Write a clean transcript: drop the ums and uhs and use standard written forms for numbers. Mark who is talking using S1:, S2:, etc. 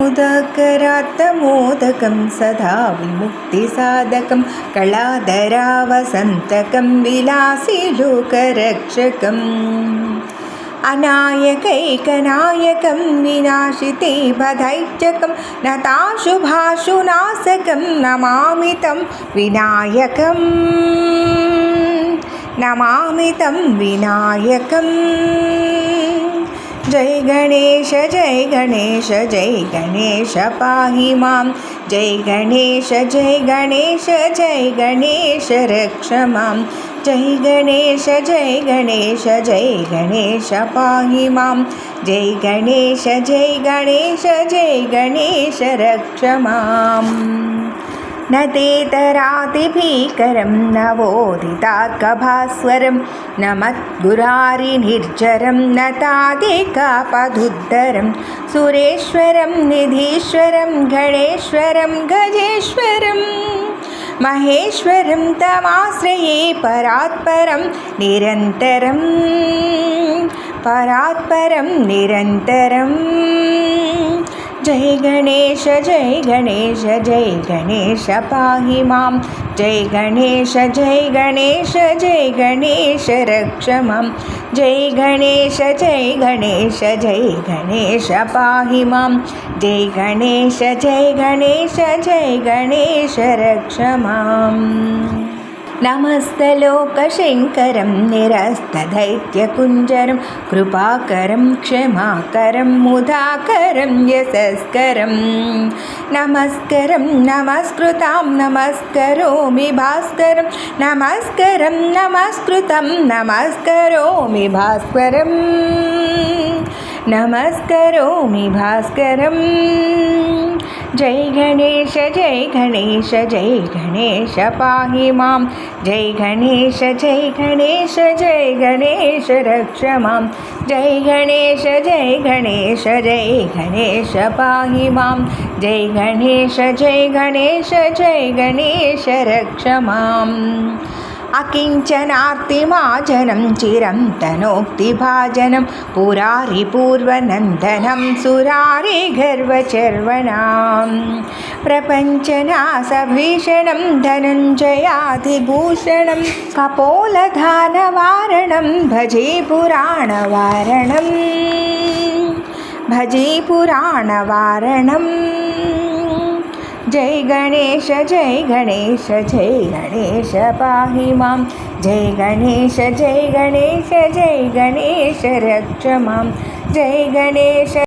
S1: मुदाकरात्तमोदकं सदा विमुक्तिसाधकं कलाधरावसन्तकं विलासिलोकरक्षकम् अनायकैकनायकं विनाशिते बधैत्यकं नताशुभाशुनाशकं नमामि तं विनायकम् नमामि तं विनायकम्। जय गणेश जय गणेश जय गणेश पाहि मां। जय गणेश जय गणेश जय गणेश रक्ष मां। जय गणेश जय गणेश जय गणेश पाहि मां। जय गणेश जय गणेश जय गणेश रक्ष माम्। न तेतरातिभीकरं नवोदितार्कभास्वरं न मद्गुरारिनिर्जरं न तादिकापदुद्धरं सुरेश्वरं निधीश्वरं गणेश्वरं गजेश्वरं महेश्वरं तमाश्रये परात्परं निरन्तरं परात्परं निरन्तरम्। जय गणेश जय गणेश जय गणेश पाहि मां। जय गणेश जय गणेश जय गणेश रक्ष मां। जय गणेश जय गणेश जय गणेश पाहि मां। जय गणेश जय गणेश जय गणेश रक्ष माम्। नमस्तलोकशङ्करं निरस्तदैत्यकुञ्जरं कृपाकरं क्षमाकरं मुदाकरं यशस्करं नमस्करं नमस्कृतां नमस्करोमि भास्करं नमस्करं नमस्कृतं नमस्करोमि भास्करं नमस्करोमि भास्करम्। जय गणेश जय गणेश जय गणेश पाहि मां। जय गणेश जय गणेश जय गणेश रक्ष मां। जय गणेश जय गणेश जय गणेश पाहि मां। जय गणेश जय गणेश जय गणेश रक्ष माम्। अकिञ्चनार्तिमाजनं चिरं तनोक्तिभाजनं पुरारिपूर्वनन्दनं सुरारिगर्वचर्वणां प्रपञ्चनाशभीषणं धनञ्जयाधिभूषणं कपोलधानवारणं भजे पुराणवारणं भजे पुराणवारणम्। जय गणेश जय गणेश जय गणेश पाहि मां। जय गणेश जय गणेश जय गणेश रक्ष मां। जय गणेश